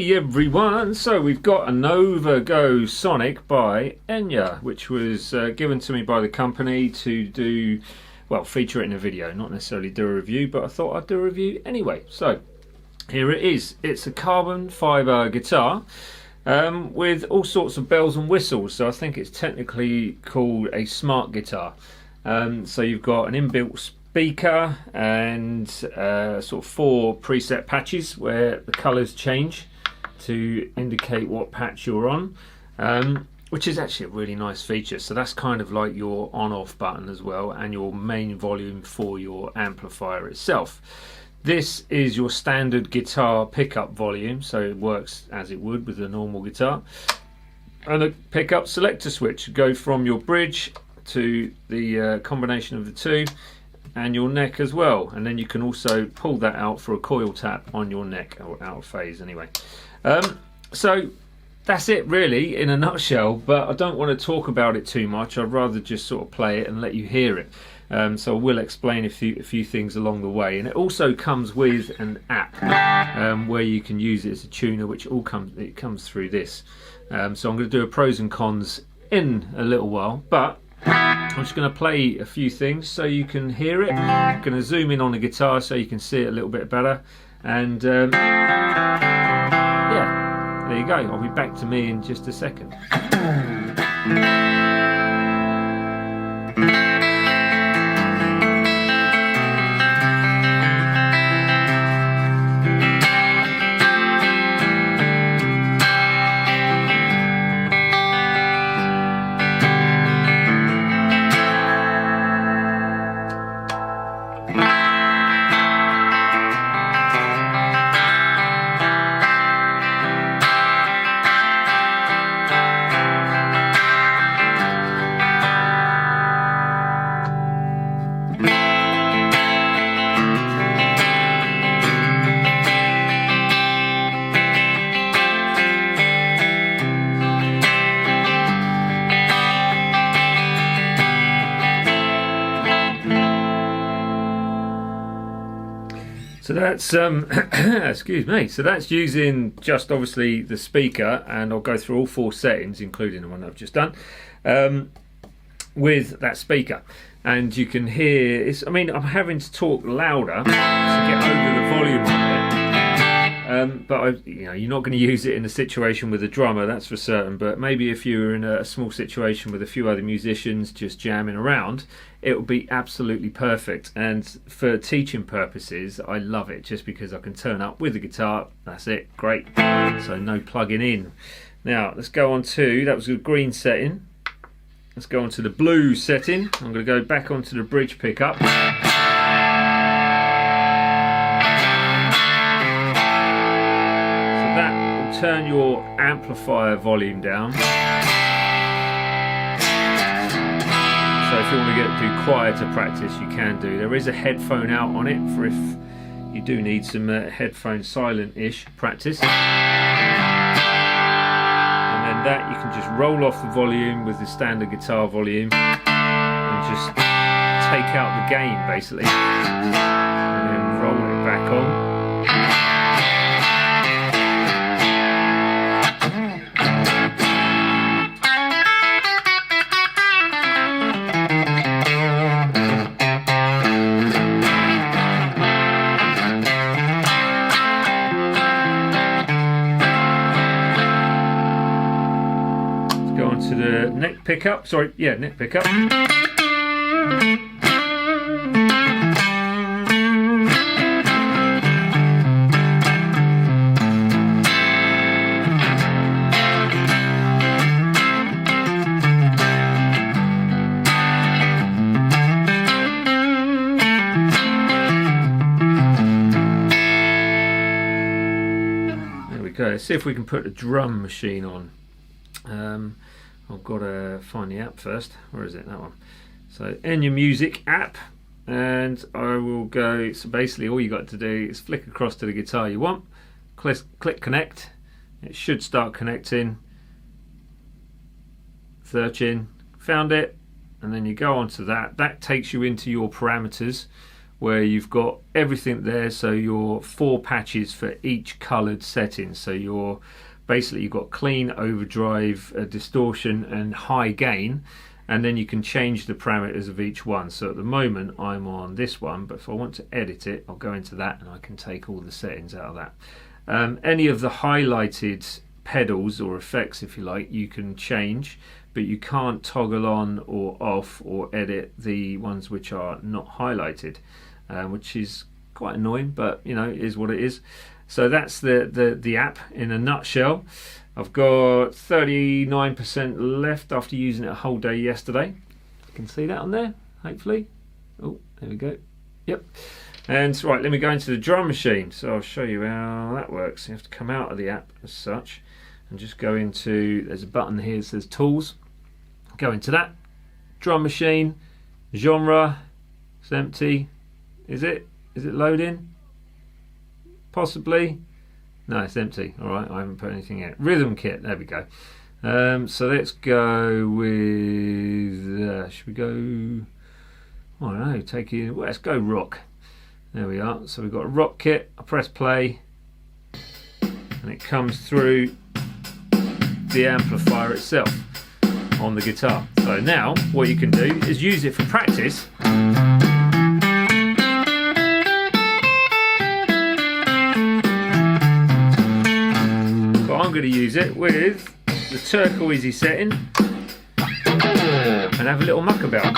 Hey everyone, so we've got a Nova Go Sonic by Enya, which was given to me by the company to do, well, feature it in a video, not necessarily do a review, but I thought I'd do a review anyway. So here it is. It's a carbon fibre guitar with all sorts of bells and whistles, so I think it's technically called a smart guitar. So you've got an inbuilt speaker and sort of 4 preset patches where the colours change to indicate what patch you're on, which is actually a really nice feature. So that's kind of like your on-off button as well, and your main volume for your amplifier itself. This is your standard guitar pickup volume, so it works as it would with a normal guitar. And a pickup selector switch, go from your bridge to the combination of the two, and your neck as well, and then you can also pull that out for a coil tap on your neck, or out of phase anyway. So that's it really in a nutshell, but I don't want to talk about it too much. I'd rather just sort of play it and let you hear it. So I will explain a few things along the way, and it also comes with an app where you can use it as a tuner, which comes through this. So I'm going to do a pros and cons in a little while, but I'm just going to play a few things so you can hear it. I'm going to zoom in on the guitar so you can see it a little bit better, and yeah, there you go. I'll be back to me in just a second. So that's excuse me. So that's using just obviously the speaker, and I'll go through all 4 settings, including the one I've just done, with that speaker. And you can hear. I mean, I'm having to talk louder to get over the volume of it. But you're not going to use it in a situation with a drummer, that's for certain. But maybe if you were in a small situation with a few other musicians just jamming around, it would be absolutely perfect. And for teaching purposes, I love it just because I can turn up with the guitar. That's it, great. So no plugging in. Now let's go on to, that was the green setting. Let's go on to the blue setting. I'm going to go back onto the bridge pickup. Turn your amplifier volume down. So if you want to do quieter practice, you can do. There is a headphone out on it for if you do need some headphone silent-ish practice. And then that you can just roll off the volume with the standard guitar volume and just take out the gain basically, and then roll it back on. To the neck pickup, neck pickup. There we go. Let's see if we can put the drum machine on. I've got to find the app first. Where is it? That one. So Enya Music app, and I will go. So basically all you got to do is flick across to the guitar you want, click connect. It should start connecting. Searching, found it, and then you go onto that. That takes you into your parameters where you've got everything there. So your 4 patches for each coloured setting. So you've got clean, overdrive, distortion and high gain, and then you can change the parameters of each one. So at the moment I'm on this one, but if I want to edit it, I'll go into that and I can take all the settings out of that. Any of the highlighted pedals or effects, if you like, you can change, but you can't toggle on or off or edit the ones which are not highlighted, which is quite annoying, but you know, it is what it is. So that's the app in a nutshell. I've got 39% left after using it a whole day yesterday. You can see that on there, hopefully. Oh, there we go. Yep. And right, let me go into the drum machine. So I'll show you how that works. You have to come out of the app as such and just go into, there's a button here that says Tools. Go into that. Drum machine, genre, it's empty. Is it loading? Possibly. No, it's empty. Alright, I haven't put anything in it. Rhythm kit, there we go. So let's go with, should we go, I don't know, let's go rock. There we are. So we've got a rock kit. I press play and it comes through the amplifier itself on the guitar. So now what you can do is use it for practice. But I'm going to use it with the turquoisey setting and have a little muck about.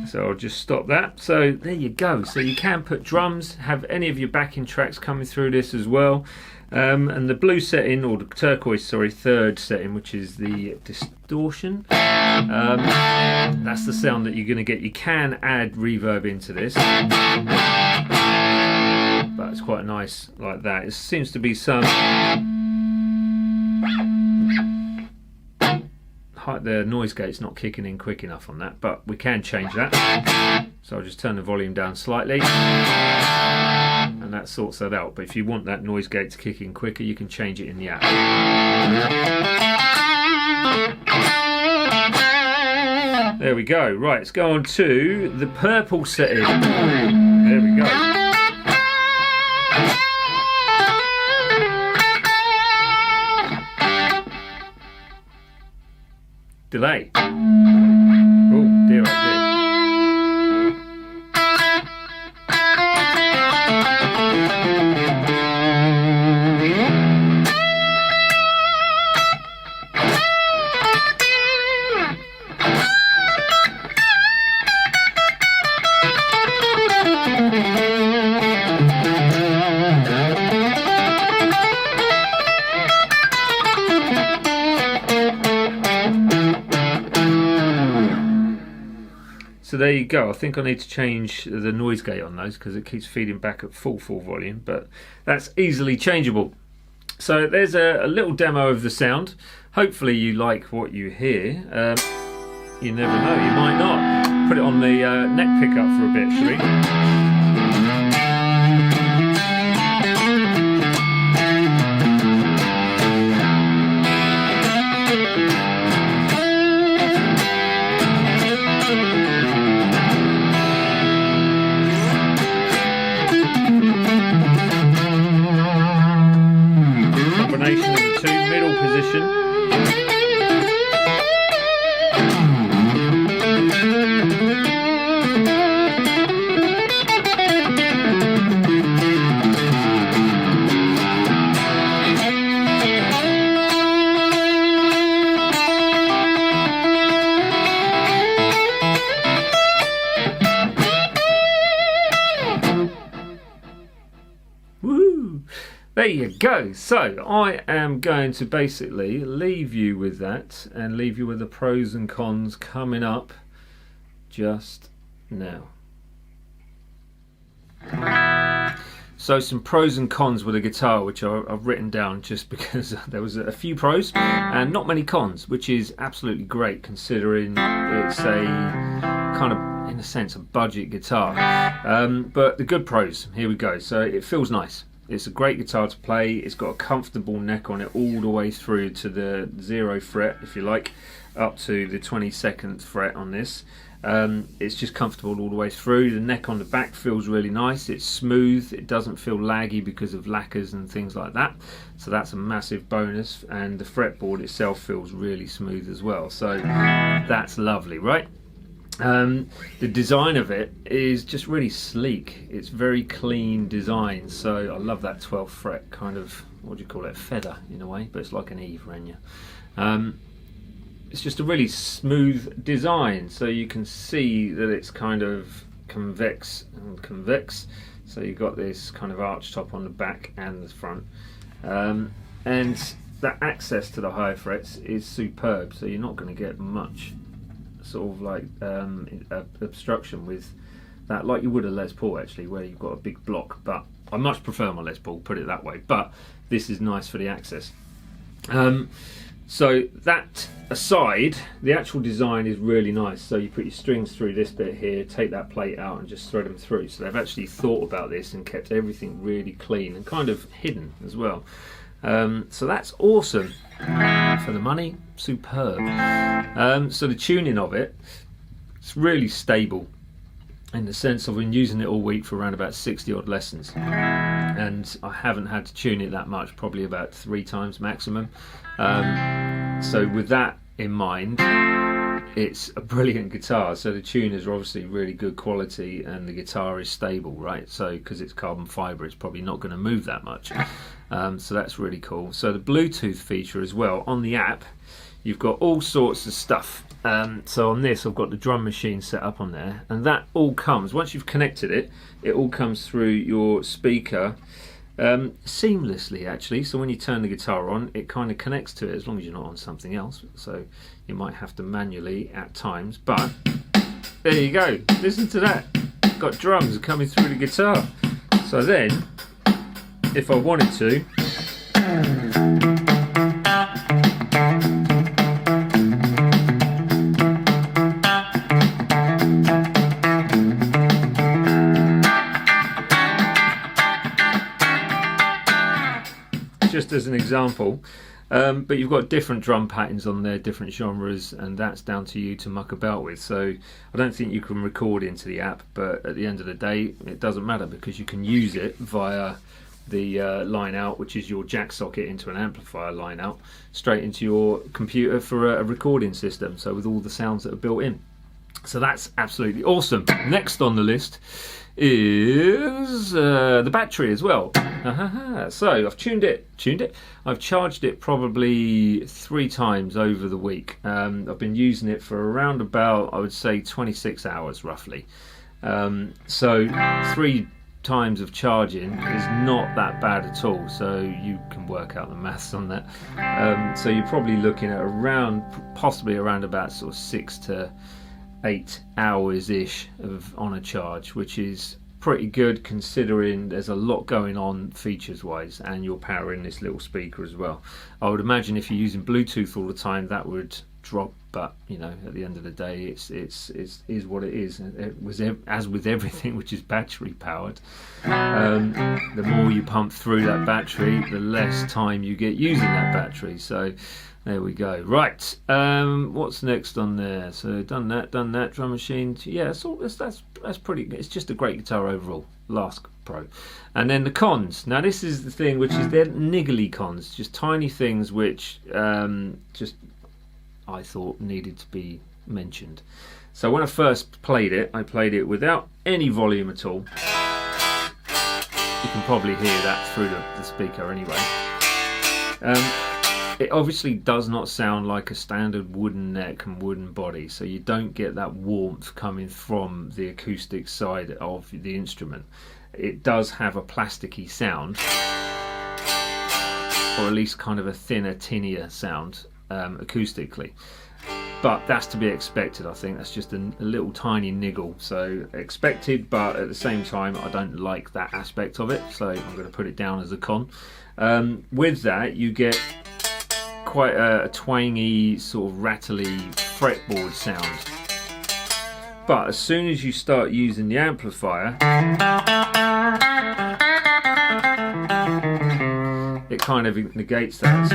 So I'll just stop that. So there you go. So you can put drums, have any of your backing tracks coming through this as well. And the blue setting, or the turquoise, sorry, third setting, which is the distortion. That's the sound that you're going to get. You can add reverb into this, but it's quite nice like that. It seems to be some... the noise gate's not kicking in quick enough on that, but we can change that. So I'll just turn the volume down slightly and that sorts that out. But if you want that noise gate to kick in quicker, you can change it in the app. There we go. Right, let's go on to the purple setting. There we go. Delay. Oh dear, oh dear. So there you go. I think I need to change the noise gate on those because it keeps feeding back at full volume, but that's easily changeable. So there's a little demo of the sound. Hopefully you like what you hear. You never know, you might not. Put it on the neck pickup for a bit, shall we? Combination of the two, middle position. There you go. So I am going to basically leave you with that and leave you with the pros and cons coming up just now. So some pros and cons with a guitar, which I've written down just because there was a few pros and not many cons, which is absolutely great considering it's a kind of, in a sense, a budget guitar. But the good pros, here we go. So it feels nice. It's a great guitar to play. It's got a comfortable neck on it all the way through to the 0 fret, if you like, up to the 22nd fret on this. It's just comfortable all the way through. The neck on the back feels really nice. It's smooth. It doesn't feel laggy because of lacquers and things like that. So that's a massive bonus. And the fretboard itself feels really smooth as well. So that's lovely, right? The design of it is just really sleek. It's very clean design. So I love that 12th fret kind of, what do you call it, feather in a way, but it's like an E for Enya. It's just a really smooth design, so you can see that it's kind of convex and convex. So you've got this kind of arch top on the back and the front, and that access to the higher frets is superb. So you're not going to get much sort of like obstruction with that, like you would a Les Paul actually, where you've got a big block. But I much prefer my Les Paul, put it that way. But this is nice for the access. So that aside, the actual design is really nice. So you put your strings through this bit here, take that plate out and just thread them through. So they've actually thought about this and kept everything really clean and kind of hidden as well. So that's awesome. For the money, superb. So the tuning of it, it's really stable in the sense of been using it all week for around about 60 odd lessons. And I haven't had to tune it that much, probably about 3 times maximum. So with that in mind, it's a brilliant guitar. So the tuners are obviously really good quality and the guitar is stable, right? So because it's carbon fibre, it's probably not going to move that much. So that's really cool. So the Bluetooth feature as well, on the app, you've got all sorts of stuff. So on this, I've got the drum machine set up on there, and that all comes, once you've connected it, it all comes through your speaker seamlessly actually. So when you turn the guitar on, it kind of connects to it, as long as you're not on something else. So you might have to manually at times, but there you go. Listen to that. Got drums coming through the guitar. So then, if I wanted to, just as an example, but you've got different drum patterns on there, different genres, and that's down to you to muck about with. So I don't think you can record into the app, but at the end of the day it doesn't matter because you can use it via the line out, which is your jack socket into an amplifier line out, straight into your computer for a recording system, so with all the sounds that are built in. So that's absolutely awesome. Next on the list is the battery as well. So I've tuned it. I've charged it probably 3 times over the week. I've been using it for around about, I would say, 26 hours roughly. So 3 times of charging is not that bad at all, so you can work out the maths on that. So you're probably looking at around, possibly around about sort of 6 to 8 hours ish on a charge, which is pretty good considering there's a lot going on features wise, and you're powering this little speaker as well. I would imagine if you're using Bluetooth all the time that would drop, but you know, at the end of the day it is what it is. It was, as with everything which is battery powered, the more you pump through that battery, the less time you get using that battery. So there we go. Right, what's next on there? So done that, drum machine. Yeah, so that's pretty good. It's just a great guitar overall. Last pro. And then the cons. Now this is the thing which is they're niggly cons, just tiny things which just I thought needed to be mentioned. So when I first played it, I played it without any volume at all. You can probably hear that through the speaker anyway. It obviously does not sound like a standard wooden neck and wooden body, so you don't get that warmth coming from the acoustic side of the instrument. It does have a plasticky sound, or at least kind of a thinner, tinnier sound acoustically. But that's to be expected. I think that's just a little tiny niggle, so expected, but at the same time I don't like that aspect of it, so I'm going to put it down as a con. With that you get quite a twangy, sort of rattly fretboard sound, but as soon as you start using the amplifier, it kind of negates that.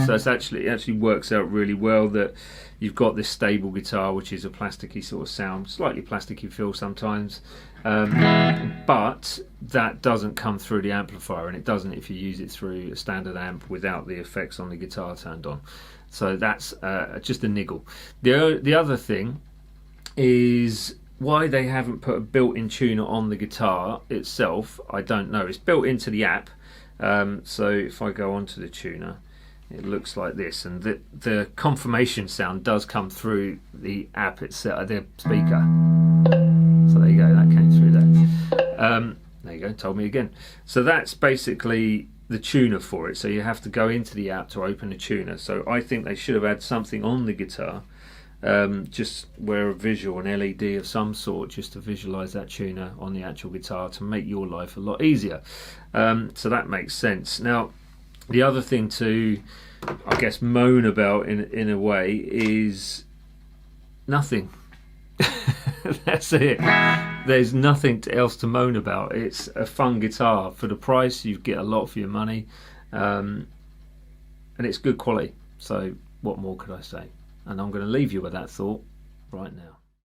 So it actually works out really well that you've got this stable guitar, which is a plasticky sort of sound, slightly plasticky feel sometimes, but that doesn't come through the amplifier, and it doesn't if you use it through a standard amp without the effects on the guitar turned on. So that's just a niggle. The other thing is why they haven't put a built-in tuner on the guitar itself. I don't know. It's built into the app. So if I go onto the tuner, it looks like this, and the confirmation sound does come through the app itself, the speaker. So there you go, that came through there. There you go, told me again. So that's basically the tuner for it. So you have to go into the app to open the tuner. So I think they should have had something on the guitar, just wear a visual, an LED of some sort, just to visualize that tuner on the actual guitar to make your life a lot easier. So that makes sense. Now, the other thing to, I guess, moan about in a way is nothing. That's it. There's nothing else to moan about. It's a fun guitar. For the price, you get a lot for your money, and it's good quality. So what more could I say? And I'm going to leave you with that thought right now.